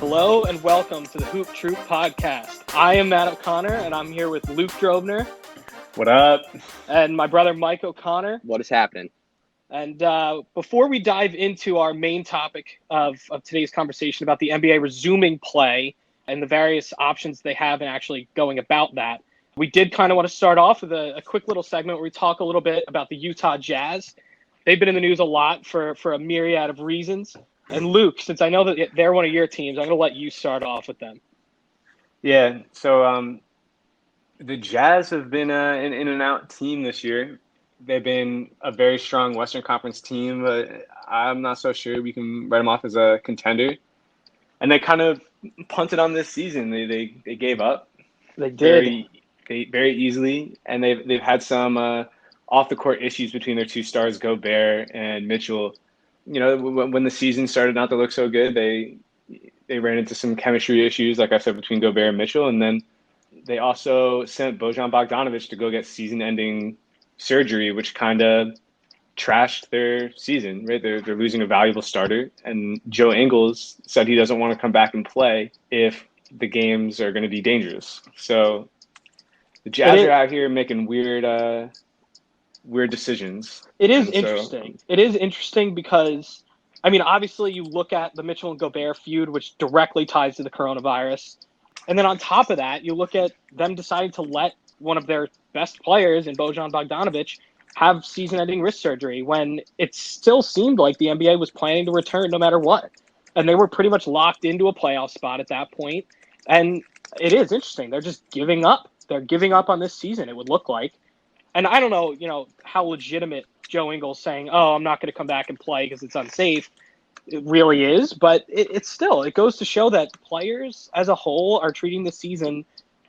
Hello and welcome to the Hoop Troop Podcast. I am Matt O'Connor and I'm here with Luke Drobner. What up? And my brother Mike O'Connor. What is happening? And before we dive into our main topic of today's conversation about the NBA resuming play and the various options they have in actually going about that, we did kind of want to start off with a quick little segment where we talk a little bit about the Utah Jazz. They've been in the news a lot for a myriad of reasons. And Luke, since I know that they're one of your teams, I'm going to let you start off with them. Yeah, so the Jazz have been an in-and-out team this year. They've been a very strong Western Conference team, but I'm not so sure we can write them off as a contender. And they kind of punted on this season. They gave up. They did. Very easily, and they've had some off-the-court issues between their two stars, Gobert and Mitchell. You know, when the season started not to look so good, they ran into some chemistry issues, like I said, between Gobert and Mitchell. And then they also sent Bojan Bogdanovic to go get season-ending surgery, which kind of trashed their season, right? They're losing a valuable starter. And Joe Ingles said he doesn't want to come back and play if the games are going to be dangerous. So the Jazz are out here making weird decisions. It is interesting. It is interesting because, I mean, obviously you look at the Mitchell and Gobert feud, which directly ties to the coronavirus. And then on top of that, you look at them deciding to let one of their best players in Bojan Bogdanovic have season-ending wrist surgery when it still seemed like the NBA was planning to return no matter what. And they were pretty much locked into a playoff spot at that point. And it is interesting. They're just giving up. They're giving up on this season, it would look like. And I don't know, how legitimate Joe Ingles saying, "Oh, I'm not going to come back and play because it's unsafe." It really is, but it goes to show that players as a whole are treating the season,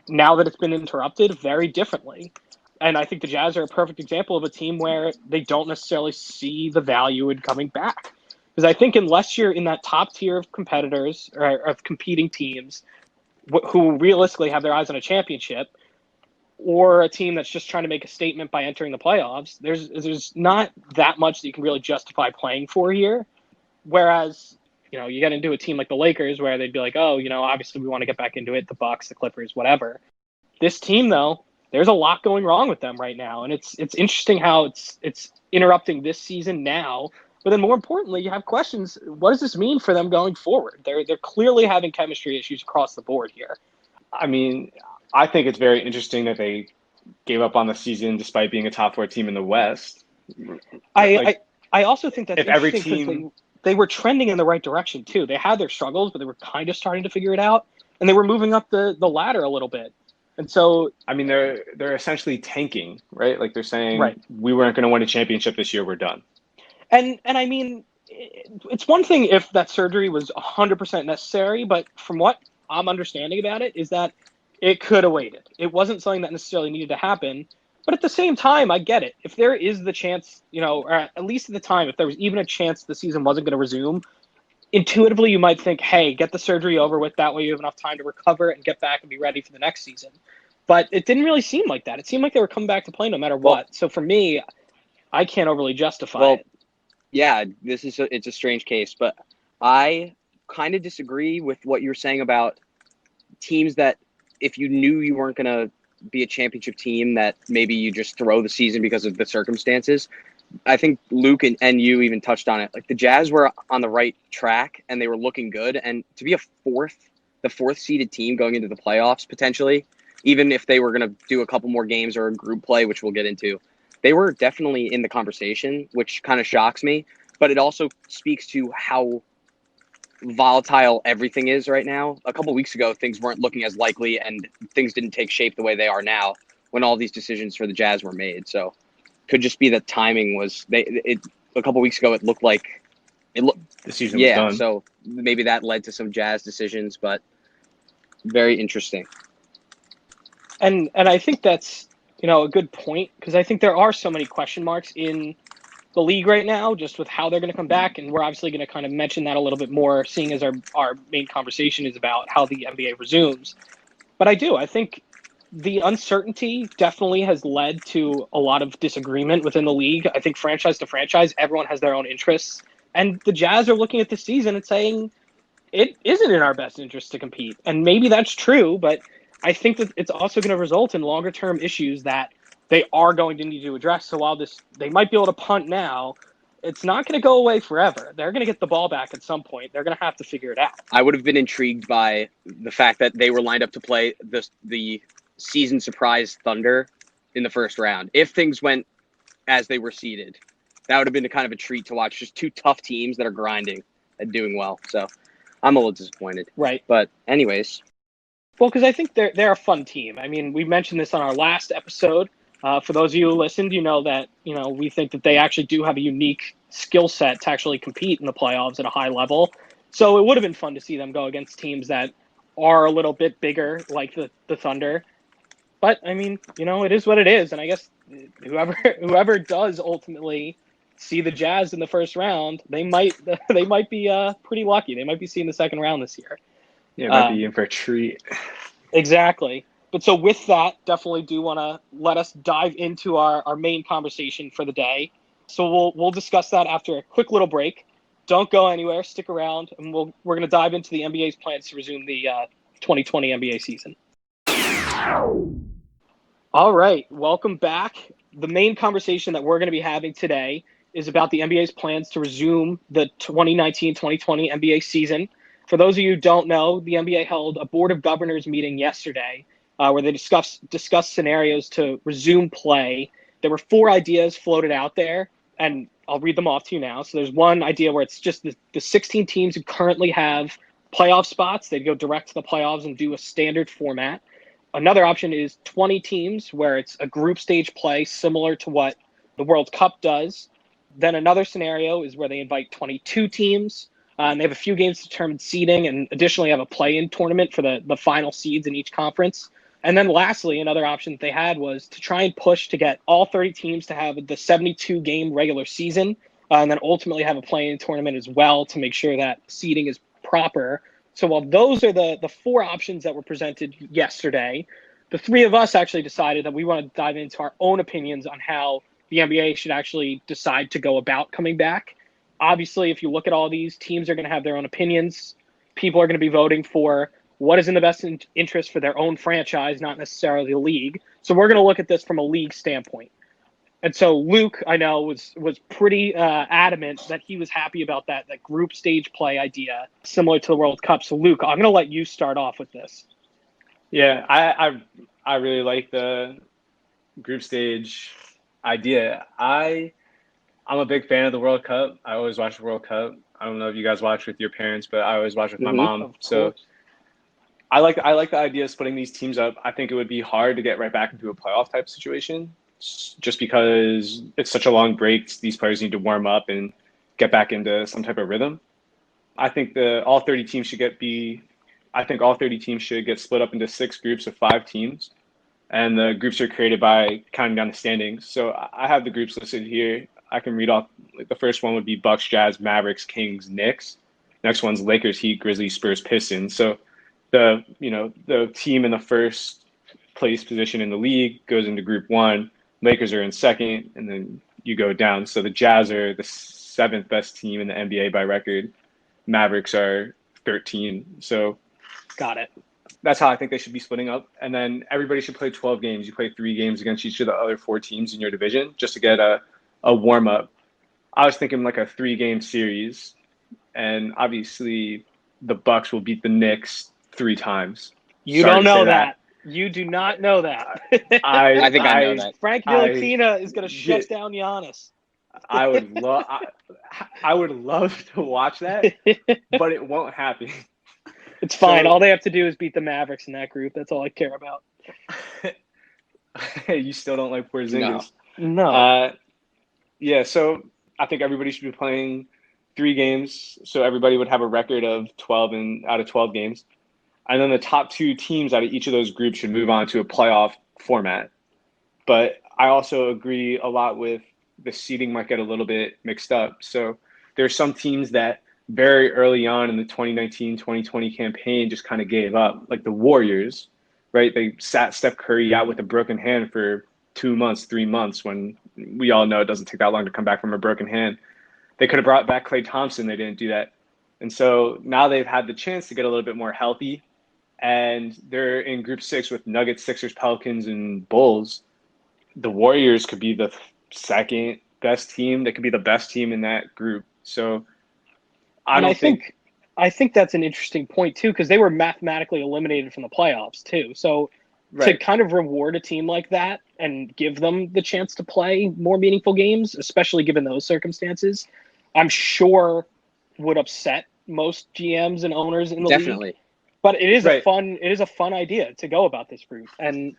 now that it's been interrupted, very differently. And I think the Jazz are a perfect example of a team where they don't necessarily see the value in coming back. Because I think unless you're in that top tier of competitors or of competing teams who realistically have their eyes on a championship, or a team that's just trying to make a statement by entering the playoffs, there's not that much that you can really justify playing for here. Whereas, you get into a team like the Lakers where they'd be like, oh, obviously we want to get back into it, the Bucks, the Clippers, whatever. This team, though, there's a lot going wrong with them right now. And it's interesting how it's interrupting this season now. But then more importantly, you have questions. What does this mean for them going forward? They're clearly having chemistry issues across the board here. I mean, I think it's very interesting that they gave up on the season despite being a top 4 team in the West. I also think that's if every interesting team they were trending in the right direction too. They had their struggles, but they were kind of starting to figure it out, and they were moving up the ladder a little bit. And so, I mean, they're essentially tanking, right? Like they're saying, right, we weren't going to win a championship this year. We're done. And I mean, it's one thing if that surgery was 100% necessary, but from what I'm understanding about it is that it could have waited. It wasn't something that necessarily needed to happen. But at the same time, I get it. If there is the chance, or at least at the time, if there was even a chance the season wasn't going to resume, intuitively you might think, hey, get the surgery over with. That way you have enough time to recover and get back and be ready for the next season. But it didn't really seem like that. It seemed like they were coming back to play no matter what. So for me, I can't overly justify it. Yeah, it's a strange case. But I kind of disagree with what you're saying about teams that if you knew you weren't going to be a championship team, that maybe you just throw the season because of the circumstances. I think Luke and you even touched on it. Like the Jazz were on the right track and they were looking good. And to be the fourth seeded team going into the playoffs potentially, even if they were going to do a couple more games or a group play, which we'll get into, they were definitely in the conversation, which kind of shocks me. But it also speaks to how volatile everything is right now. A couple weeks ago, things weren't looking as likely and things didn't take shape the way they are now when all these decisions for the Jazz were made. So could just be that timing was a couple weeks ago. It looked like the season was done. So maybe that led to some Jazz decisions, but very interesting. And I think that's, a good point because I think there are so many question marks in the league right now, just with how they're going to come back. And we're obviously going to kind of mention that a little bit more, seeing as our main conversation is about how the NBA resumes. But I think the uncertainty definitely has led to a lot of disagreement within the league. I think franchise to franchise, everyone has their own interests. And the Jazz are looking at this season and saying, it isn't in our best interest to compete. And maybe that's true, but I think that it's also going to result in longer term issues that they are going to need to address. So while they might be able to punt now, it's not going to go away forever. They're going to get the ball back at some point. They're going to have to figure it out. I would have been intrigued by the fact that they were lined up to play the season surprise Thunder in the first round. If things went as they were seeded, that would have been kind of a treat to watch. Just two tough teams that are grinding and doing well. So I'm a little disappointed. Right. But anyways. Well, because I think they're a fun team. I mean, we mentioned this on our last episode. For those of you who listened, you know that we think that they actually do have a unique skill set to actually compete in the playoffs at a high level. So it would have been fun to see them go against teams that are a little bit bigger, like the Thunder. But I mean, it is what it is, and I guess whoever does ultimately see the Jazz in the first round, they might be pretty lucky. They might be seeing the second round this year. Yeah, it might be in for a treat. Exactly. But so with that, definitely do want to let us dive into our main conversation for the day. So we'll discuss that after a quick little break. Don't go anywhere. Stick around, and we're going to dive into the NBA's plans to resume the 2020 NBA season. All right, welcome back. The main conversation that we're going to be having today is about the NBA's plans to resume the 2019-2020 NBA season. For those of you who don't know, the NBA held a Board of Governors meeting yesterday where they discussed scenarios to resume play. There were 4 ideas floated out there, and I'll read them off to you now. So there's one idea where it's just the 16 teams who currently have playoff spots. They'd go direct to the playoffs and do a standard format. Another option is 20 teams where it's a group stage play similar to what the World Cup does. Then another scenario is where they invite 22 teams. And they have a few games to determine seeding, and additionally have a play-in tournament for the final seeds in each conference. And then lastly, another option that they had was to try and push to get all 30 teams to have the 72-game regular season, and then ultimately have a play-in tournament as well to make sure that seeding is proper. So while those are the 4 options that were presented yesterday, the 3 of us actually decided that we want to dive into our own opinions on how the NBA should actually decide to go about coming back. Obviously, if you look at all these, teams are going to have their own opinions. People are going to be voting for what is in the best interest for their own franchise, not necessarily the league. So we're going to look at this from a league standpoint. And so Luke, I know, was pretty adamant that he was happy about that group stage play idea, similar to the World Cup. So Luke, I'm going to let you start off with this. Yeah, I really like the group stage idea. I'm a big fan of the World Cup. I always watch the World Cup. I don't know if you guys watch with your parents, but I always watch with my mom. So I like the idea of splitting these teams up. I think it would be hard to get right back into a playoff type situation just because it's such a long break. These players need to warm up and get back into some type of rhythm. I think all 30 teams should get split up into 6 groups of 5 teams. And the groups are created by counting down the standings. So I have the groups listed here. I can read off. Like, the first one would be Bucks, Jazz, Mavericks, Kings, Knicks. Next one's Lakers, Heat, Grizzlies, Spurs, Pistons. So the team in the first place position in the league goes into Group 1. Lakers are in second, and then you go down. So the Jazz are the 7th best team in the NBA by record. Mavericks are 13. So got it. That's how I think they should be splitting up. And then everybody should play 12 games. You play 3 games against each of the other 4 teams in your division just to get a warm up. I was thinking like a 3-game series, and obviously the Bucks will beat the Knicks 3 times. You don't know that. You do not know that. I think I know that. Frank Ntilikina is going to shut down Giannis. I would love to watch that, but it won't happen. It's fine. So, all they have to do is beat the Mavericks in that group. That's all I care about. You still don't like Porzingis? No. Yeah, so I think everybody should be playing 3 games, so everybody would have a record of 12 out of 12 games. And then the top 2 teams out of each of those groups should move on to a playoff format. But I also agree a lot with the seeding might get a little bit mixed up. So there's some teams that very early on in the 2019-2020 campaign just kind of gave up, like the Warriors, right? They sat Steph Curry out with a broken hand for 2 months, 3 months, when we all know it doesn't take that long to come back from a broken hand. They could have brought back Klay Thompson. They didn't do that. And so now they've had the chance to get a little bit more healthy, and they're in Group 6 with Nuggets, Sixers, Pelicans, and Bulls. The Warriors could be the second best team. They could be the best team in that group. So I And don't think I think that's an interesting point too, because they were mathematically eliminated from the playoffs too. So to right. kind of reward a team like that and give them the chance to play more meaningful games, especially given those circumstances, I'm sure would upset most GMs and owners in the league. Definitely. But it is Right. a fun idea to go about this route. And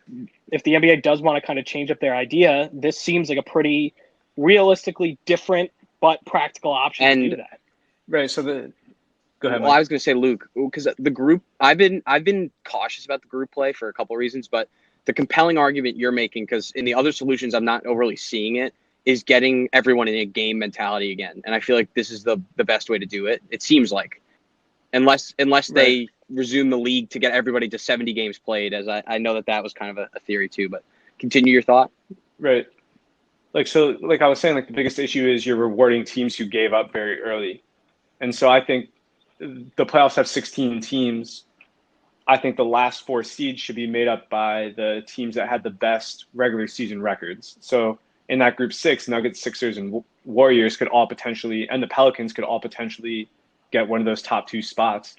if the NBA does want to kind of change up their idea, this seems like a pretty realistically different but practical option to do that. Right. So go ahead, Well, Mike. I was going to say Luke, because the group, I've been cautious about the group play for a couple of reasons, but the compelling argument you're making, because in the other solutions I'm not overly seeing it, is getting everyone in a game mentality again. And I feel like this is the best way to do it. It seems like, unless they resume the league to get everybody to 70 games played, as I know that was kind of a theory too. But continue your thought. Right. Like I was saying, like the biggest issue is you're rewarding teams who gave up very early. And so I think the playoffs have 16 teams. I think the last 4 seeds should be made up by the teams that had the best regular season records. So in that group 6, Nuggets, Sixers, and Warriors could all potentially, and the Pelicans could all potentially get one of those top 2 spots.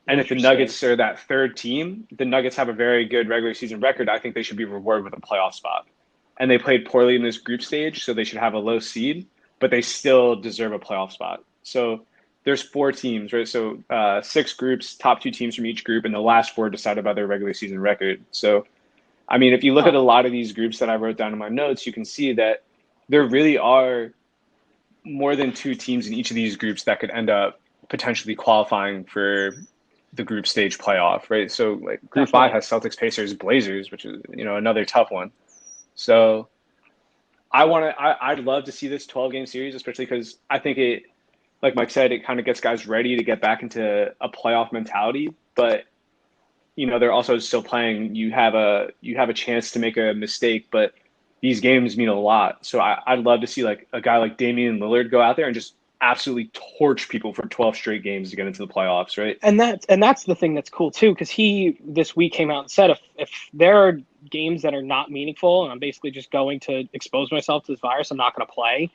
And if the Nuggets are that third team, the Nuggets have a very good regular season record. I think they should be rewarded with a playoff spot. And they played poorly in this group stage, so they should have a low seed, but they still deserve a playoff spot. So there's 4 teams, right? So 6 groups, top 2 teams from each group, and the last 4 decided by their regular season record. So, I mean, if you look at a lot of these groups that I wrote down in my notes, you can see that there really are more than 2 teams in each of these groups that could end up potentially qualifying for the group stage playoff, right? So like Group 5 has Celtics, Pacers, Blazers, which is, another tough one. So I'd love to see this 12-game series, especially because I think it, like Mike said, it kind of gets guys ready to get back into a playoff mentality. But they're also still playing. You have a chance to make a mistake, but these games mean a lot. So I'd love to see like a guy like Damian Lillard go out there and just absolutely torch people for 12 straight games to get into the playoffs, right? And that's the thing that's cool too, because he this week came out and said if there are games that are not meaningful and I'm basically just going to expose myself to this virus, I'm not going to play.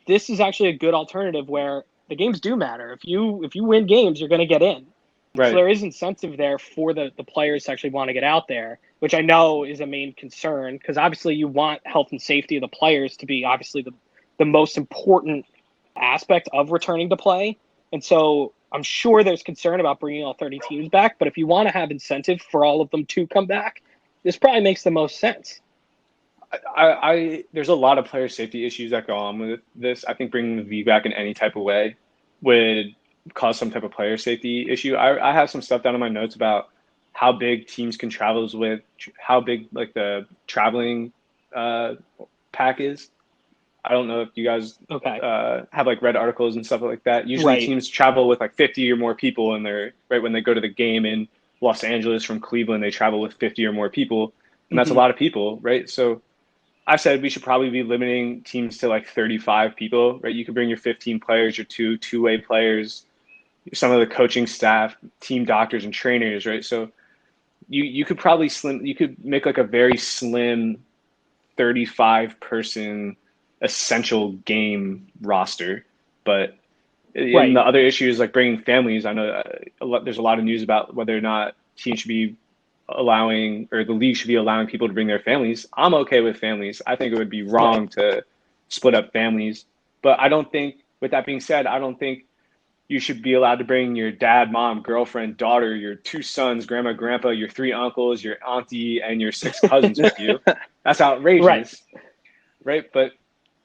This is actually a good alternative where the games do matter. If you win games, you're going to get in. Right. So there is incentive there for the players to actually want to get out there, which I know is a main concern, because obviously you want health and safety of the players to be obviously the most important aspect of returning to play. And so I'm sure there's concern about bringing all 30 teams back, but if you want to have incentive for all of them to come back, this probably makes the most sense. There's a lot of player safety issues that go on with this. I think bringing the league back in any type of way would cause some type of player safety issue. I have some stuff down in my notes about how big teams can travel with, how big like the traveling pack is. I don't know if you guys have like read articles and stuff like that. Usually teams travel with like 50 or more people, and they're right when they go to the game in Los Angeles from Cleveland, they travel with 50 or more people, and that's a lot of people, right? So I said we should probably be limiting teams to like 35 people, right? You could bring your 15 players, your two-way players, some of the coaching staff, team doctors and trainers, right? So you could probably make like a very slim 35 person essential game roster. But the other issue is like bringing families. I know there's a lot of news about whether or not teams should be allowing, or the league should be allowing people to bring their families. I'm okay with families. I think it would be wrong to split up families. But I don't think, with that being said, I don't think you should be allowed to bring your dad, mom, girlfriend, daughter, your 2 sons, grandma, grandpa, your 3 uncles, your auntie, and your 6 cousins with you. That's outrageous. Right? But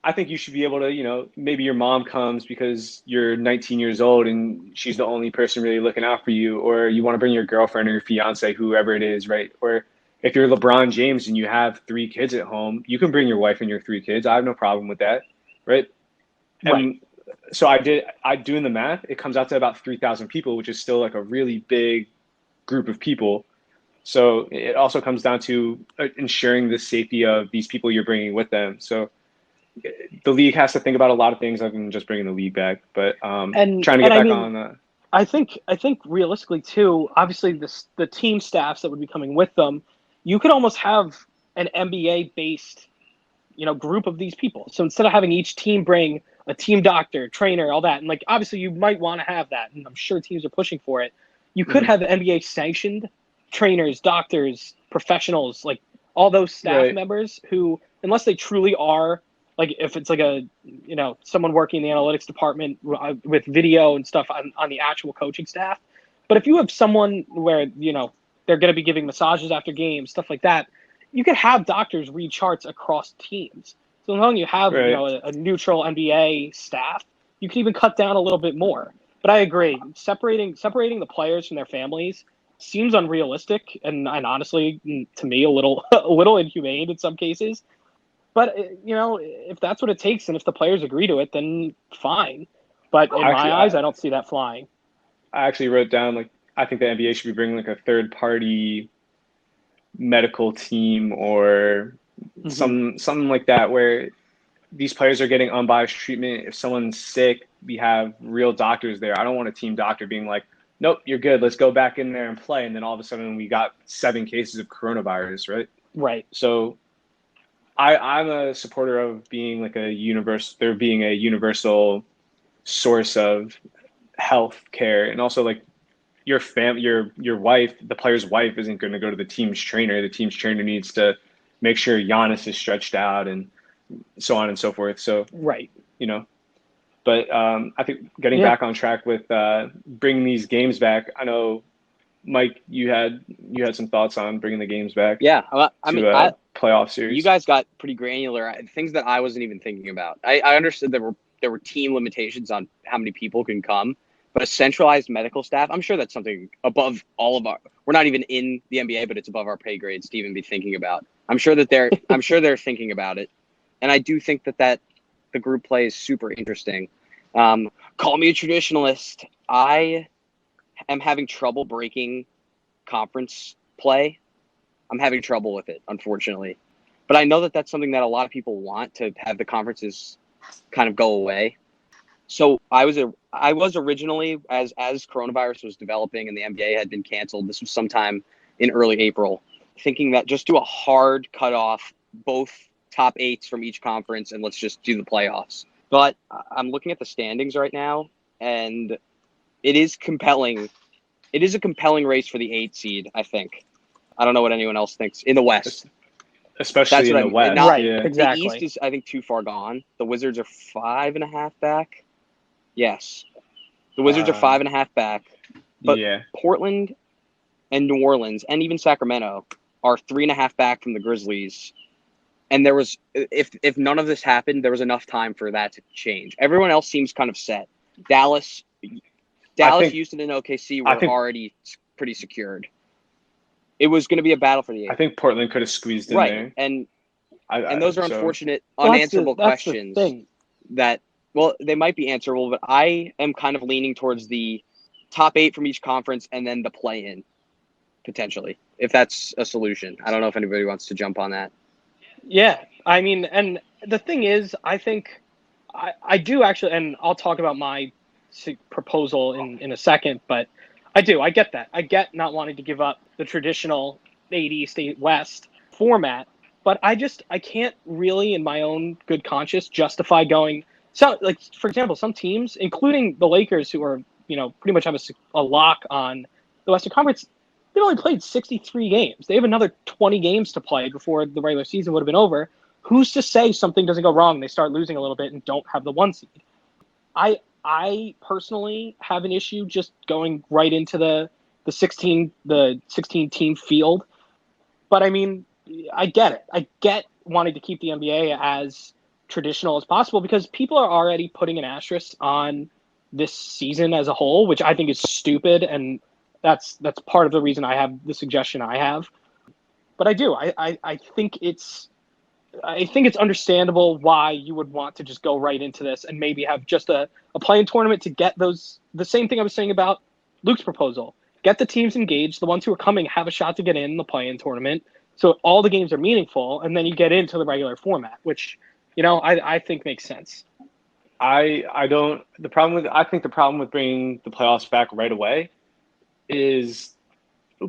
I think you should be able to, maybe your mom comes because you're 19 years old and she's the only person really looking out for you, or you want to bring your girlfriend or your fiance, whoever it is, right? Or if you're LeBron James and you have 3 kids at home, you can bring your wife and your 3 kids. I have no problem with that, right? And so doing the math, it comes out to about 3,000 people, which is still like a really big group of people. So it also comes down to ensuring the safety of these people you're bringing with them. So the league has to think about a lot of things other than just bringing the league back. But trying to get back on I think realistically too, obviously the team staffs that would be coming with them, you could almost have an NBA based, group of these people. So instead of having each team bring a team doctor, trainer, all that, and like obviously you might want to have that, and I'm sure teams are pushing for it. You could Mhm. have NBA sanctioned trainers, doctors, professionals, like all those staff Right. members who, unless they truly are, like if it's like someone working in the analytics department with video and stuff on the actual coaching staff. But if you have someone where, they're going to be giving massages after games, stuff like that, you could have doctors read charts across teams. So as long as you have, Right. a neutral NBA staff, you can even cut down a little bit more. But I agree, separating the players from their families seems unrealistic and honestly to me a little a little inhumane in some cases. But if that's what it takes, and if the players agree to it, then fine. But in my Actually, eyes, I don't see that flying. I actually wrote down like I think the NBA should be bringing like a third party medical team or Hmm. something like that where these players are getting unbiased treatment. If someone's sick, we have real doctors there. I don't want a team doctor being like, "Nope, you're good. Let's go back in there and play." And then all of a sudden, we got 7 cases of coronavirus, right? Right. So I'm a supporter of being like a universe. There being a universal source of health care, and also like your wife, the player's wife, isn't going to go to the team's trainer. The team's trainer needs to make sure Giannis is stretched out and so on and so forth. So Right. you know, but I think getting Yeah. back on track with bringing these games back. I know, Mike, you had some thoughts on bringing the games back Yeah, I mean, to a playoff you series. guys got pretty granular. Things that I wasn't even thinking about. I understood there were team limitations on how many people can come, but a centralized medical staff. I'm sure that's something above all of our. We're not even in the NBA, but it's above our pay grades to even be thinking about. I'm sure they're thinking about it, and I do think that the group play is super interesting. Call me a traditionalist. I am having trouble breaking conference play. I'm having trouble with it, unfortunately. But I know that that's something that a lot of people want, to have the conferences kind of go away. So I was originally, as coronavirus was developing and the NBA had been canceled. This was sometime in early April, thinking that just do a hard cutoff, both top eights from each conference, and let's just do the playoffs. But I'm looking at the standings right now, and it is compelling. It is a compelling race for the 8 seed, I think. I don't know what anyone else thinks in the West. Especially That's in what I the mean. West. Not Right. Yeah. the East Exactly. is, I think, too far gone. The Wizards are 5.5 back. Yes, the Wizards are Uh, 5.5 back, but yeah. Portland and New Orleans and even Sacramento are 3.5 back from the Grizzlies. And there was, if none of this happened, there was enough time for that to change. Everyone else seems kind of set. Dallas, I think Houston, and OKC I were think already pretty secured. It was going to be a battle for the I eighth. think Portland could have squeezed in Right. there. And those are So unfortunate, Well, unanswerable that's the questions thing. that, well, they might be answerable, but I am kind of leaning towards the top 8 from each conference and then the play-in, potentially, if that's a solution. I don't know if anybody wants to jump on that. Yeah. I mean, and the thing is, I think I do actually, and I'll talk about my proposal in a second, but I get that. I get not wanting to give up the traditional 8 East, 8 West format, but I can't really, in my own good conscience, justify going. So, like, for example, some teams, including the Lakers, who are, pretty much have a lock on the Western Conference, they've only played 63 games. They have another 20 games to play before the regular season would have been over. Who's to say something doesn't go wrong? They start losing a little bit and don't have the 1 seed. I personally have an issue just going right into the 16 team field. But I mean, I get it. I get wanting to keep the NBA as traditional as possible because people are already putting an asterisk on this season as a whole, which I think is stupid, and that's part of the reason I have the suggestion I have. But I think it's understandable why you would want to just go right into this and maybe have just a play-in tournament to get those. The same thing I was saying about Luke's proposal. Get the teams engaged. The ones who are coming have a shot to get in the play-in tournament. So all the games are meaningful, and then you get into the regular format, which, I think makes sense. I don't. I think the problem with bringing the playoffs back right away is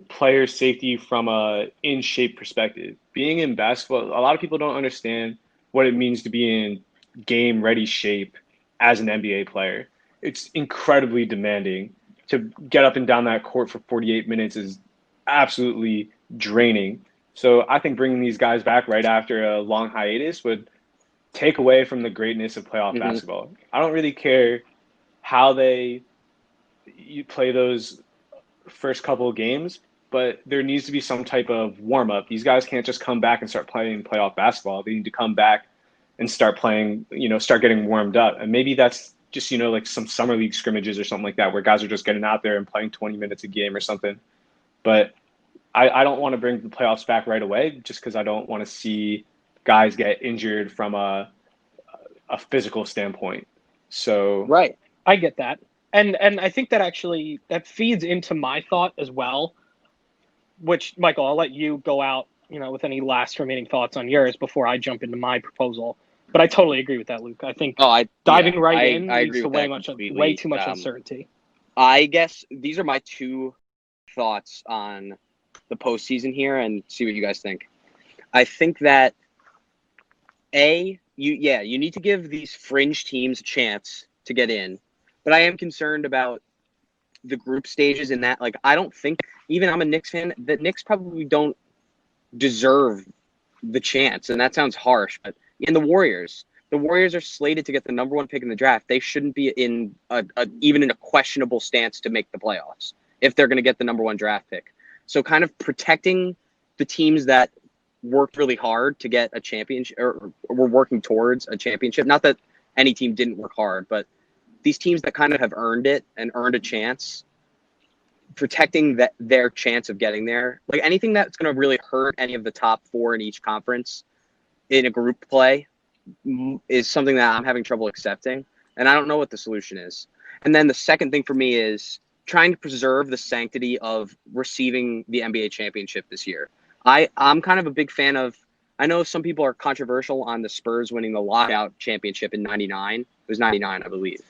player safety from a in shape perspective. Being in basketball, a lot of people don't understand what it means to be in game ready shape as an NBA player. It's incredibly demanding. To get up and down that court for 48 minutes is absolutely draining. So I think bringing these guys back right after a long hiatus would take away from the greatness of playoff Hmm. basketball. I don't really care how you play those first couple of games, but there needs to be some type of warm up. These guys can't just come back and start playing playoff basketball. They need to come back and start playing, start getting warmed up. And maybe that's just, like some summer league scrimmages or something like that, where guys are just getting out there and playing 20 minutes a game or something. But I don't want to bring the playoffs back right away just because I don't want to see guys get injured from a physical standpoint. So Right. I get that. And I think that actually that feeds into my thought as well, which Michael, I'll let you go out, with any last remaining thoughts on yours before I jump into my proposal. But I totally agree with that, Luke. I think Oh, diving right in I leads agree to with way that way completely. too much uncertainty. I guess these are my two thoughts on the postseason here, and see what you guys think. I think that you need to give these fringe teams a chance to get in, but I am concerned about the group stages in that. Like, I don't think, even I'm a Knicks fan, the Knicks probably don't deserve the chance, and that sounds harsh, but in the Warriors are slated to get the number 1 pick in the draft. They shouldn't be in even in a questionable stance to make the playoffs if they're going to get the number 1 draft pick. So kind of protecting the teams that worked really hard to get a championship, or were working towards a championship. Not that any team didn't work hard, but these teams that kind of have earned it and earned a chance, protecting their chance of getting there. Like, anything that's going to really hurt any of the top 4 in each conference in a group play is something that I'm having trouble accepting, and I don't know what the solution is. And then the second thing for me is trying to preserve the sanctity of receiving the NBA championship this year. I'm kind of a big fan of, I know some people are controversial on the Spurs winning the lockout championship in 99. It was 99, I believe.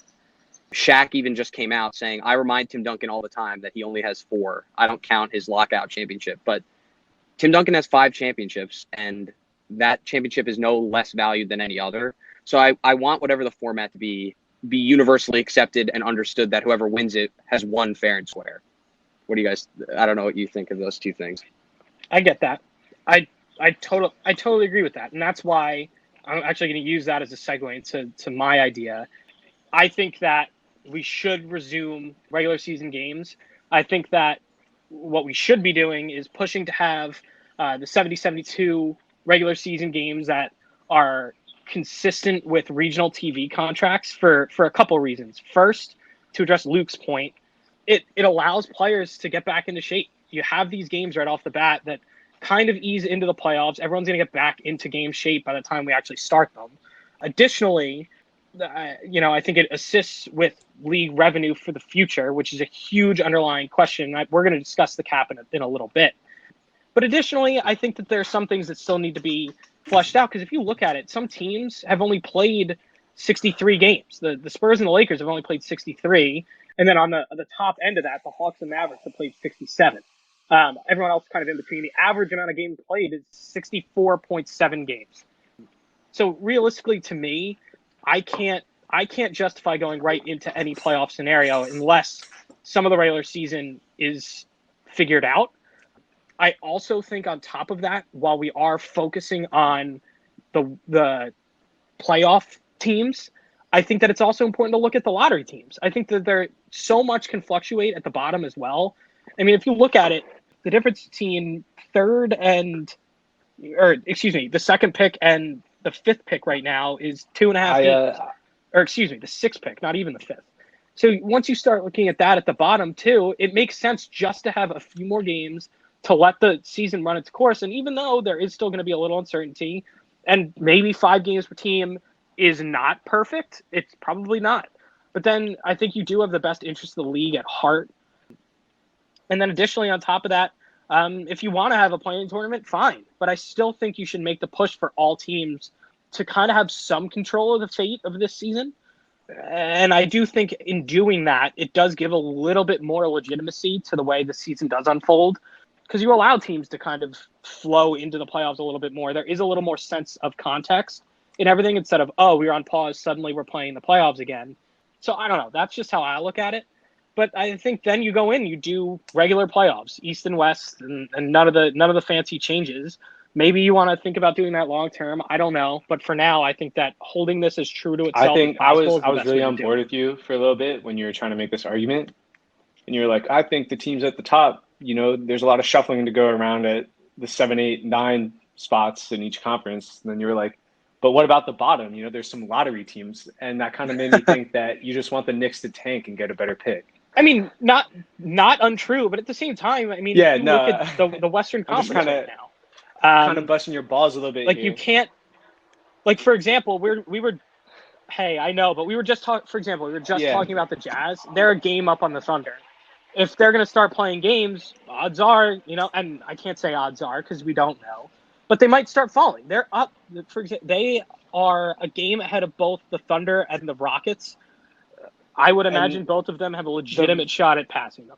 Shaq even just came out saying, I remind Tim Duncan all the time that he only has 4. I don't count his lockout championship, but Tim Duncan has 5 championships, and that championship is no less valued than any other. So I want whatever the format to be universally accepted and understood, that whoever wins it has won fair and square. What do you guys, I don't know what you think of those two things. I get that. I totally agree with that. And that's why I'm actually going to use that as a segue to my idea. I think that we should resume regular season games. I think that what we should be doing is pushing to have the 70-72 regular season games that are consistent with regional TV contracts for a couple reasons. First, to address Luke's point, it allows players to get back into shape. You have these games right off the bat that kind of ease into the playoffs. Everyone's going to get back into game shape by the time we actually start them. Additionally, I think it assists with league revenue for the future, which is a huge underlying question. We're going to discuss the cap in a little bit. But additionally, I think that there are some things that still need to be fleshed out, because if you look at it, some teams have only played 63 games. The Spurs and the Lakers have only played 63. And then on the top end of that, the Hawks and Mavericks have played 67. Everyone else kind of in between. The average amount of games played is 64.7 games. So realistically, to me, I can't justify going right into any playoff scenario unless some of the regular season is figured out. I also think on top of that, while we are focusing on the playoff teams, I think that it's also important to look at the lottery teams. I think that there so much can fluctuate at the bottom as well. I mean, if you look at it, the difference between the second pick and the 5th pick right now is 2.5 games. The 6th pick, not even the 5th. So once you start looking at that at the bottom too, it makes sense just to have a few more games to let the season run its course. And even though there is still going to be a little uncertainty, and maybe 5 games per team is not perfect, it's probably not. But then I think you do have the best interest of the league at heart. And then additionally, on top of that, if you want to have a play-in tournament, fine. But I still think you should make the push for all teams to kind of have some control of the fate of this season. And I do think in doing that, it does give a little bit more legitimacy to the way the season does unfold, because you allow teams to kind of flow into the playoffs a little bit more. There is a little more sense of context in everything instead of, oh, we're on pause, suddenly we're playing the playoffs again. So I don't know. That's just how I look at it. But I think then you go in, you do regular playoffs, East and West, and none of the fancy changes. Maybe you want to think about doing that long term. I don't know, but for now, I think that holding this as true to I itself as think I possible was is I the was best really way to on do board it. with you for a little bit when you were trying to make this argument, and you were like, I think the teams at the top, there's a lot of shuffling to go around at the 7, 8, 9 spots in each conference. And then you were like, but what about the bottom? There's some lottery teams, and that kind of made me think that you just want the Knicks to tank and get a better pick. I mean, not untrue, but at the same time, I mean, if Yeah, you look no, at the Western I'm just Conference kind right of now, busting your balls a little bit like you here. can't, like for example, we were, hey, I know, but we were just talking. For example, we were just Yeah. talking about the Jazz. They're a game up on the Thunder. If they're going to start playing games, odds are, and I can't say odds are because we don't know, but they might start falling. They're up. For example, they are a game ahead of both the Thunder and the Rockets. I would imagine And both of them have a legitimate shot at passing them.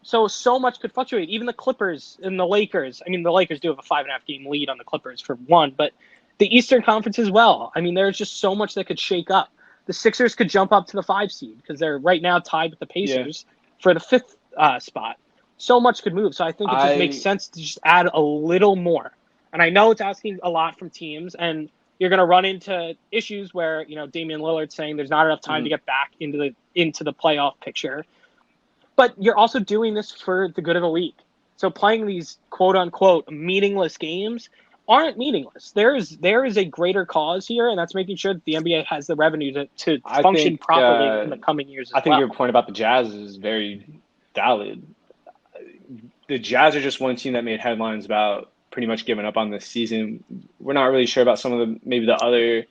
So much could fluctuate. Even the Clippers and the Lakers. I mean, the Lakers do have a 5.5 game lead on the Clippers for one, but the Eastern Conference as well. I mean, there's just so much that could shake up. The Sixers could jump up to the 5 seed because they're right now tied with the Pacers for the 5th spot. So much could move. So I think it just makes sense to just add a little more. And I know it's asking a lot from teams, and you're going to run into issues where Damian Lillard's saying there's not enough time to get back into the playoff picture. But you're also doing this for the good of the league. So playing these quote unquote meaningless games aren't meaningless. There is a greater cause here, and that's making sure that the NBA has the revenue to function properly in the coming years. I think your point about the Jazz is very valid. The Jazz are just one team that made headlines about pretty much giving up on this season. We're not really sure about some of maybe the other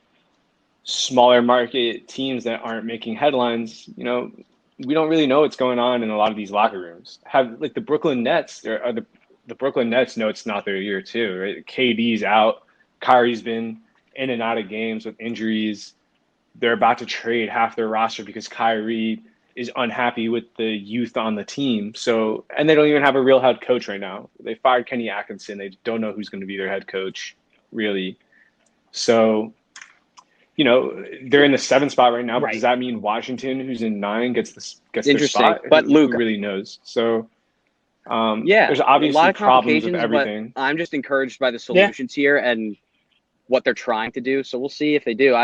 smaller market teams that aren't making headlines. We don't really know what's going on in a lot of these locker rooms. Like the Brooklyn Nets, the Brooklyn Nets know it's not their year too, right? KD's out. Kyrie's been in and out of games with injuries. They're about to trade half their roster because Kyrie is unhappy with the youth on the team. So, and they don't even have a real head coach right now. They fired Kenny Atkinson. They don't know who's going to be their head coach, really. So, they're in the 7th spot right now. But does that mean Washington, who's in 9, gets their spot? But Luke, who really knows? So, there's obviously a lot of problems with complications, everything. but I'm just encouraged by the solutions here and what they're trying to do. So we'll see if they do.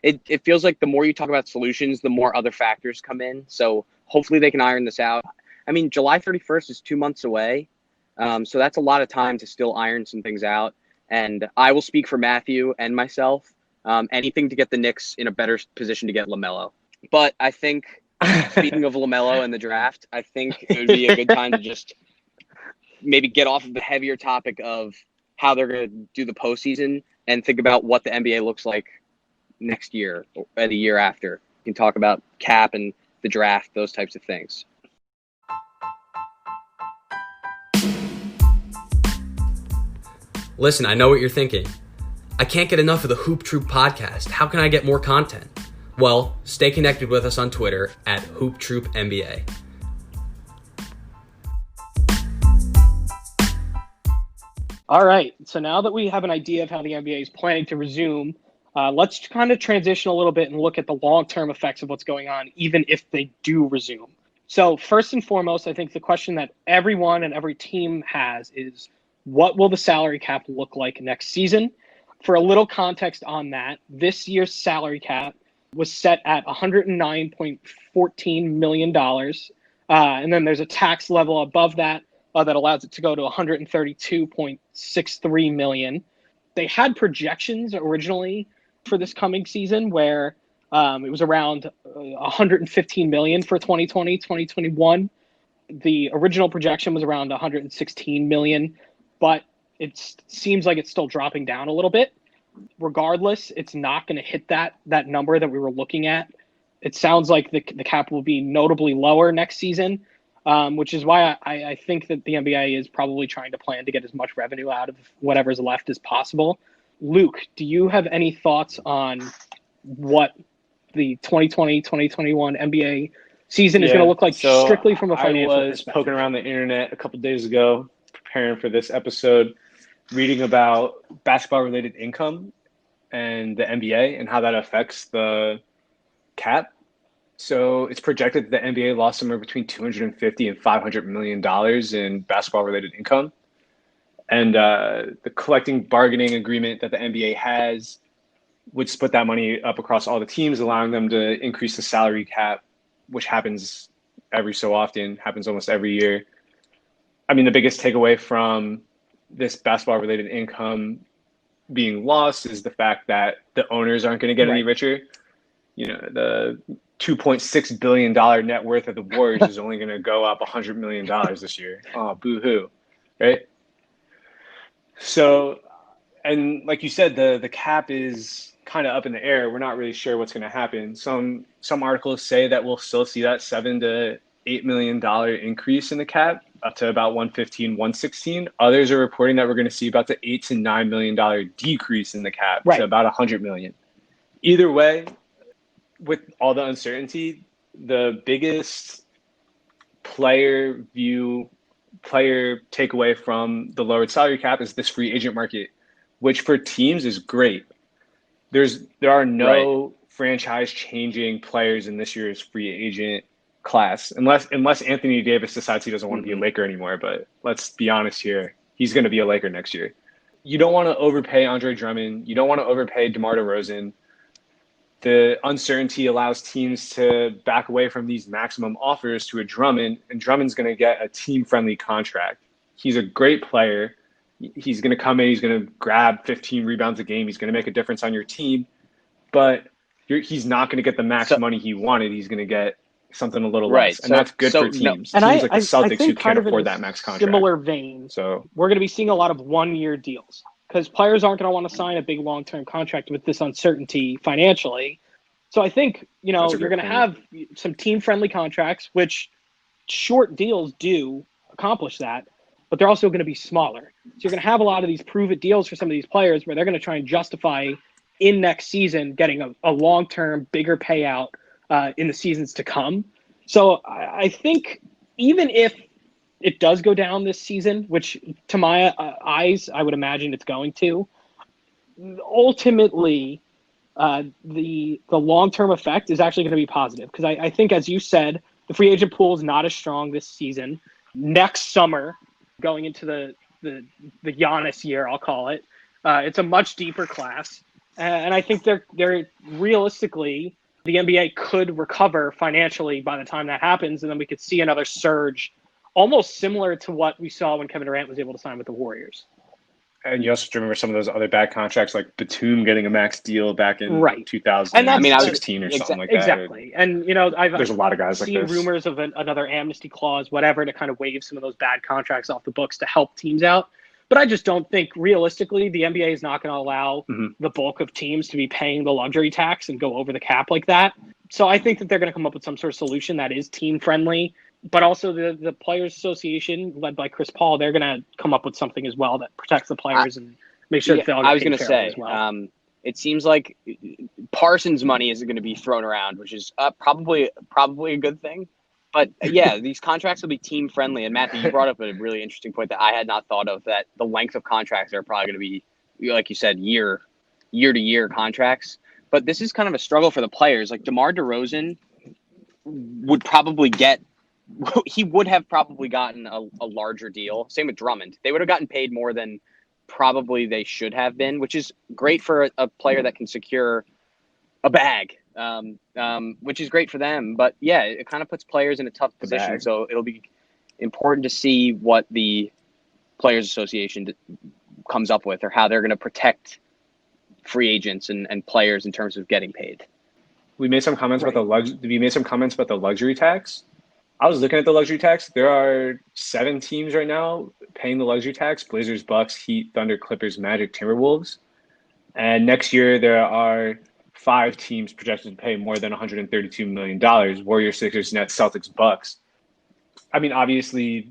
It feels like the more you talk about solutions, the more other factors come in. So hopefully they can iron this out. I mean, July 31st is 2 months away. So that's a lot of time to still iron some things out. And I will speak for Matthew and myself. Anything to get the Knicks in a better position to get LaMelo. But I think, speaking of LaMelo and the draft, I think it would be a good time to just maybe get off of the heavier topic of how they're going to do the postseason and think about what the NBA looks like next year or the year after. You can talk about cap and the draft, those types of things. Listen, I know what you're thinking. I can't get enough of the Hoop Troop podcast. How can I get more content? Well, stay connected with us on Twitter at Hoop Troop NBA. All right. So now that we have an idea of how the NBA is planning to resume, let's kind of transition a little bit and look at the long-term effects of what's going on, even if they do resume. So first and foremost, I think the question that everyone and every team has is, what will the salary cap look like next season? For a little context on that, this year's salary cap was set at $109.14 million. And then there's a tax level above that that allows it to go to $132.63 million. They had projections originally for this coming season where it was around $115 million for 2020, 2021. The original projection was around $116 million, but it seems like it's still dropping down a little bit. Regardless, it's not going to hit that number that we were looking at. It sounds like the cap will be notably lower next season, which is why I think that the NBA is probably trying to plan to get as much revenue out of whatever's left as possible. Luke, do you have any thoughts on what the 2020-2021 NBA season is going to look like, so strictly from a financial I was perspective. poking around the internet a couple days ago, preparing for this episode, reading about basketball-related income and the NBA and how that affects the cap. So it's projected that the NBA lost somewhere between $250 and $500 million in basketball-related income. And the collecting bargaining agreement that the NBA has would split that money up across all the teams, allowing them to increase the salary cap, which happens every so often, happens almost every year. I mean, the biggest takeaway from this basketball-related income being lost is the fact that the owners aren't going to get any richer. You know, the $2.6 billion net worth of the Warriors is only going to go up $100 million this year. Oh, boo-hoo, right? So, and like you said, the cap is kind of up in the air. We're not really sure what's going to happen. Some articles say that we'll still see that $7 to $8 million increase in the cap up to about 115, 116. Others are reporting that we're going to see about the $8 to $9 million decrease in the cap to about 100 million. Either way, with all the uncertainty, the biggest player takeaway from the lowered salary cap is this free agent market, which for teams is great. There are no franchise changing players in this year's free agent class, unless Anthony Davis decides he doesn't want to be a Laker anymore. But let's be honest here, he's going to be a Laker next year. You don't want to overpay Andre Drummond. You don't want to overpay DeMar DeRozan. The uncertainty allows teams to back away from these maximum offers to a Drummond, and Drummond's going to get a team-friendly contract. He's a great player. He's going to come in, he's going to grab 15 rebounds a game. He's going to make a difference on your team, but he's not going to get the max money he wanted. He's going to get something a little less, and that's good for teams. No. Teams like the Celtics who can't afford that max contract. Similar vein, so we're going to be seeing a lot of one-year deals because players aren't going to want to sign a big long-term contract with this uncertainty financially. So I think, you're going to have some team-friendly contracts, which short deals do accomplish that, but they're also going to be smaller. So you're going to have a lot of these prove-it deals for some of these players where they're going to try and justify in next season getting a long-term, bigger payout in the seasons to come. So I think even if it does go down this season, which to my eyes, I would imagine it's going to, ultimately the long-term effect is actually going to be positive. Because I think, as you said, the free agent pool is not as strong this season. Next summer, going into the Giannis year, I'll call it, it's a much deeper class. And I think they're realistically, the NBA could recover financially by the time that happens, and then we could see another surge, almost similar to what we saw when Kevin Durant was able to sign with the Warriors. And you also remember some of those other bad contracts, like Batum getting a max deal back in 2016 or something like that. Exactly. And, there's a lot of guys like seen this. rumors of another amnesty clause, whatever, to kind of waive some of those bad contracts off the books to help teams out. But I just don't think, realistically, the NBA is not going to allow the bulk of teams to be paying the luxury tax and go over the cap like that. So I think that they're going to come up with some sort of solution that is team-friendly. But also the Players Association, led by Chris Paul, they're going to come up with something as well that protects the players and make sure that they all get paid fairly as well. It seems like Parsons' money is going to be thrown around, which is probably a good thing. But yeah, these contracts will be team friendly. And Matthew, you brought up a really interesting point that I had not thought of, that the length of contracts are probably going to be, like you said, year to year contracts. But this is kind of a struggle for the players. Like DeMar DeRozan would have probably gotten a larger deal. Same with Drummond. They would have gotten paid more than probably they should have been, which is great for a player that can secure a bag. Which is great for them. But yeah, it kind of puts players in a tough position. So it'll be important to see what the Players Association comes up with, or how they're going to protect free agents and players in terms of getting paid. We made some comments about the luxury tax. I was looking at the luxury tax. There are 7 teams right now paying the luxury tax: Blazers, Bucks, Heat, Thunder, Clippers, Magic, Timberwolves. And next year there are 5 teams projected to pay more than $132 million: Warriors, Sixers, Nets, Celtics, Bucks. I mean, obviously,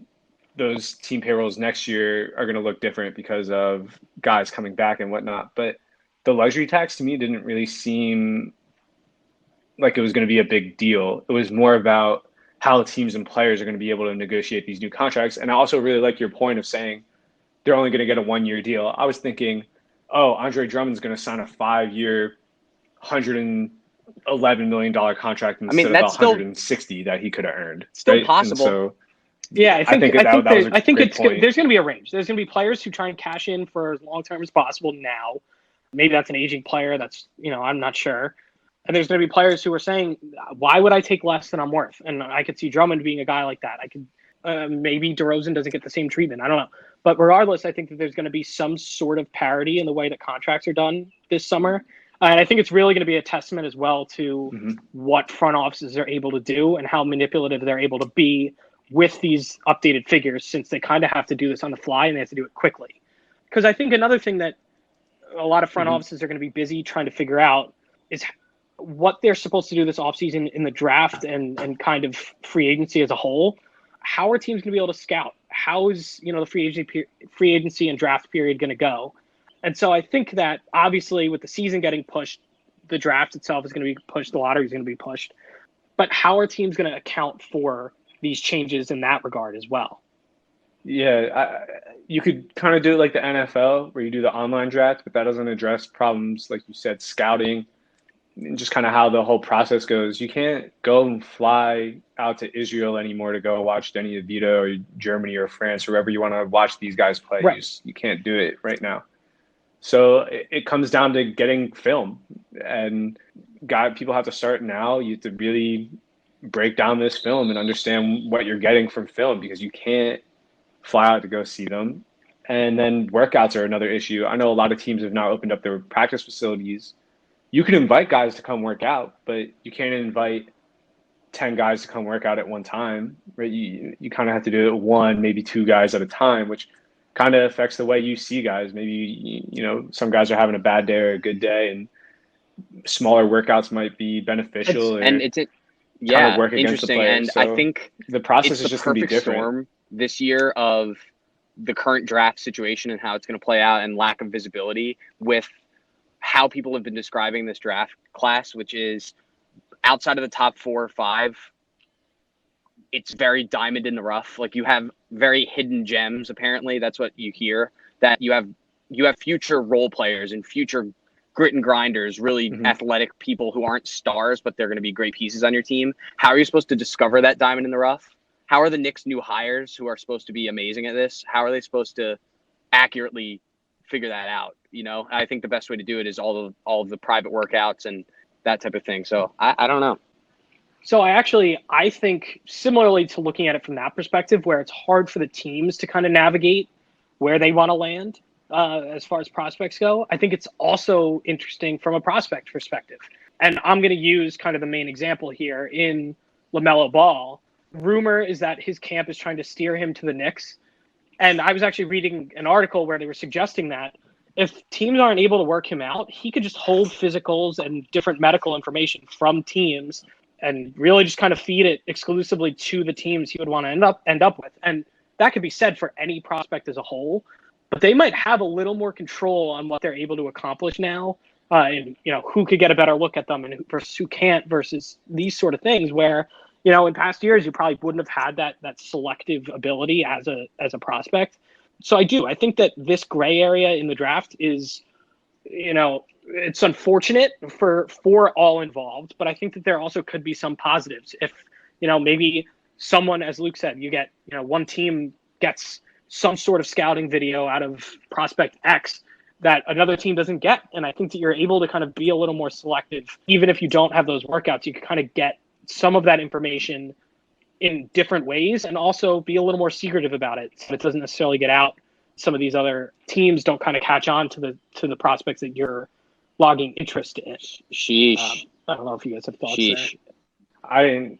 those team payrolls next year are going to look different because of guys coming back and whatnot. But the luxury tax, to me, didn't really seem like it was going to be a big deal. It was more about how teams and players are going to be able to negotiate these new contracts. And I also really like your point of saying they're only going to get a 1-year deal. I was thinking, oh, Andre Drummond's going to sign a 5-year, $111 million contract instead of the that's still 160 that he could have earned. still right? possible. And so Yeah, I think that was a I think great it's point. there's going to be a range. There's going to be players who try and cash in for as long term as possible now. Maybe that's an aging player. That's, I'm not sure. And there's going to be players who are saying, why would I take less than I'm worth? And I could see Drummond being a guy like that. I could maybe DeRozan doesn't get the same treatment. I don't know. But regardless, I think that there's going to be some sort of parity in the way that contracts are done this summer. And I think it's really going to be a testament as well to what front offices are able to do and how manipulative they're able to be with these updated figures, since they kind of have to do this on the fly and they have to do it quickly. Because I think another thing that a lot of front offices are going to be busy trying to figure out is what they're supposed to do this offseason in the draft and kind of free agency as a whole. How are teams going to be able to scout? How is, the free agency and draft period going to go? And so I think that obviously with the season getting pushed, the draft itself is going to be pushed, the lottery is going to be pushed. But how are teams going to account for these changes in that regard as well? Yeah, you could kind of do it like the NFL where you do the online draft, but that doesn't address problems, like you said, scouting, and just kind of how the whole process goes. You can't go and fly out to Israel anymore to go watch Denny DeVito or Germany or France or wherever you want to watch these guys play. Right. You can't do it right now. So it comes down to getting film, and people have to start now. You have to really break down this film and understand what you're getting from film, because you can't fly out to go see them. And then workouts are another issue. I know a lot of teams have now opened up their practice facilities. You can invite guys to come work out, but you can't invite 10 guys to come work out at one time, right? You kind of have to do it one, maybe two guys at a time, which kind of affects the way you see guys. Maybe, some guys are having a bad day or a good day, and smaller workouts might be beneficial. Work against the player. And so I think the process is just going to be different. Storm this year of the current draft situation and how it's going to play out, and lack of visibility with how people have been describing this draft class, which is outside of the top 4 or 5. It's very diamond in the rough. Like, you have very hidden gems. Apparently that's what you hear, that you have future role players and future grit and grinders, really athletic people who aren't stars, but they're going to be great pieces on your team. How are you supposed to discover that diamond in the rough? How are the Knicks' new hires, who are supposed to be amazing at this, how are they supposed to accurately figure that out? I think the best way to do it is all of the private workouts and that type of thing. So I don't know. So I think similarly to looking at it from that perspective, where it's hard for the teams to kind of navigate where they want to land as far as prospects go. I think it's also interesting from a prospect perspective. And I'm going to use kind of the main example here in LaMelo Ball. Rumor is that his camp is trying to steer him to the Knicks. And I was actually reading an article where they were suggesting that if teams aren't able to work him out, he could just hold physicals and different medical information from teams and really just kind of feed it exclusively to the teams he would want to end up with. And that could be said for any prospect as a whole, but they might have a little more control on what they're able to accomplish now. And who could get a better look at them and versus who can't, versus these sort of things where, in past years, you probably wouldn't have had that selective ability as a prospect. So I think that this gray area in the draft is, it's unfortunate for all involved, but I think that there also could be some positives. If, maybe someone, as Luke said, you get, one team gets some sort of scouting video out of prospect X that another team doesn't get. And I think that you're able to kind of be a little more selective. Even if you don't have those workouts, you can kind of get some of that information in different ways and also be a little more secretive about it. So it doesn't necessarily get out. Some of these other teams don't kind of catch on to the prospects that you're logging interest in. Sheesh. I don't know if you guys have thoughts there.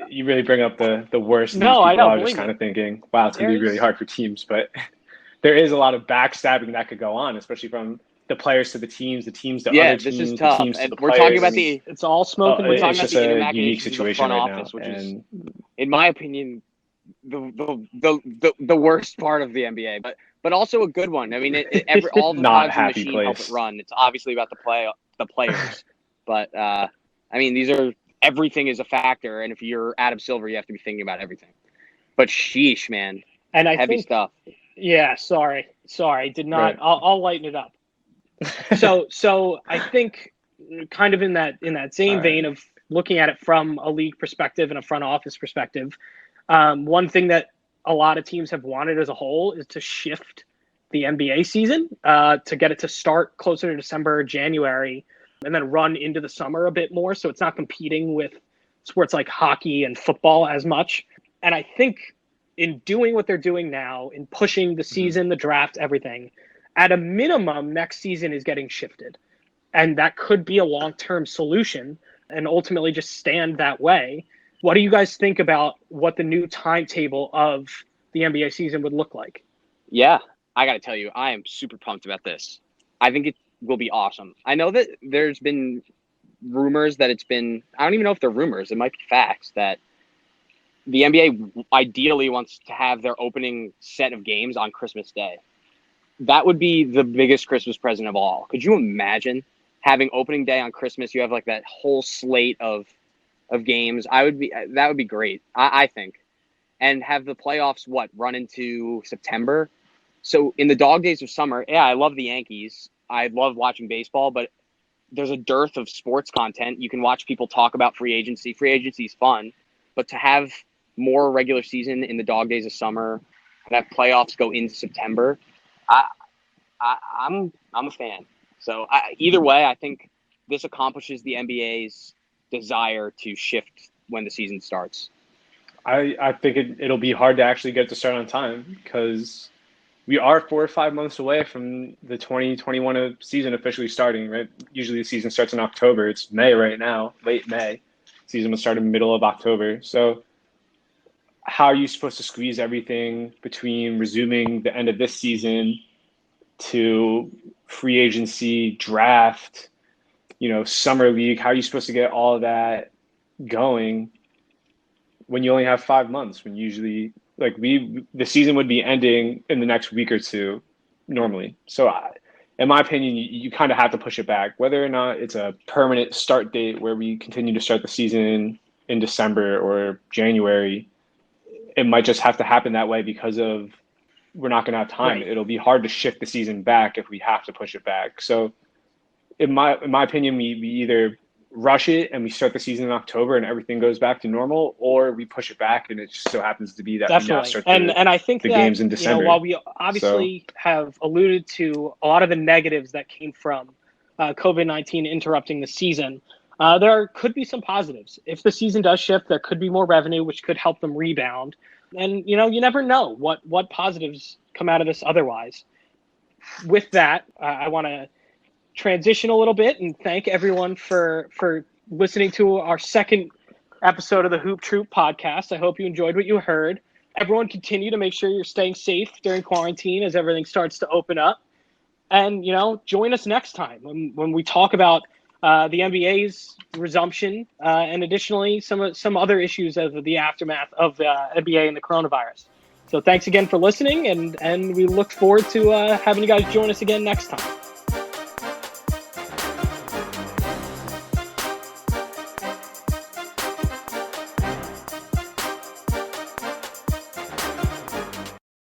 You really bring up the worst. No, I know. I was just kind of thinking, wow, it's going to be really hard for teams, but there is a lot of backstabbing that could go on, especially from the players to the teams to other teams. This is tough. The teams to and the we're players. talking about it's all smoke and we're talking it's about just the a intermediate unique issues of the situation front right office, now. which is, in my opinion, the worst part of the NBA, but also a good one. I mean, all the Not cogs in the happy machine place. help it run. It's obviously about the players, but I mean, these everything is a factor. And if you're Adam Silver, you have to be thinking about everything. But sheesh, man, And I heavy think, stuff. yeah, sorry, did not. Right. I'll lighten it up. So I think, kind of in that same All vein right. of looking at it from a league perspective and a front office perspective, one thing that a lot of teams have wanted as a whole is to shift the NBA season to get it to start closer to December or January, and then run into the summer a bit more, so it's not competing with sports like hockey and football as much. And I think in doing what they're doing now, in pushing the season, the draft, everything, at a minimum, next season is getting shifted. And that could be a long-term solution and ultimately just stand that way. What do you guys think about what the new timetable of the NBA season would look like? Yeah, I got to tell you, I am super pumped about this. I think it will be awesome. I know that there's been rumors that I don't even know if they're rumors, it might be facts, that the NBA ideally wants to have their opening set of games on Christmas Day. That would be the biggest Christmas present of all. Could you imagine having opening day on Christmas? You have like that whole slate of games. That would be great, I think. And have the playoffs run into September. So in the dog days of summer, yeah, I love the Yankees. I love watching baseball, but there's a dearth of sports content. You can watch people talk about free agency. Free agency is fun, but to have more regular season in the dog days of summer and have playoffs go into September, I'm a fan. So either way, I think this accomplishes the NBA's desire to shift when the season starts. I think it'll be hard to actually get to start on time because we are 4 or 5 months away from the 2021 season officially starting, right? Usually the season starts in October. It's May right now, late May. Season will start in the middle of October. So how are you supposed to squeeze everything between resuming the end of this season to free agency, draft, summer league? How are you supposed to get all of that going when you only have 5 months, when usually the season would be ending in the next week or two normally. So in my opinion, you kind of have to push it back, whether or not it's a permanent start date where we continue to start the season in December or January. It might just have to happen that way because of we're not going to have time. Right. It'll be hard to shift the season back if we have to push it back. So in my opinion, we either rush it and we start the season in October and everything goes back to normal, or we push it back and it just so happens to be that Definitely. we now start and I think the that, games in December. while we obviously have alluded to a lot of the negatives that came from COVID-19 interrupting the season, there could be some positives. If the season does shift, there could be more revenue, which could help them rebound. And, you never know what positives come out of this otherwise. With that, I want to transition a little bit and thank everyone for listening to our second episode of the Hoop Troop podcast. I hope you enjoyed what you heard. Everyone continue to make sure you're staying safe during quarantine as everything starts to open up. And, join us next time when we talk about the NBA's resumption and additionally some other issues of the aftermath of the NBA and the coronavirus. So thanks again for listening, and we look forward to having you guys join us again next time.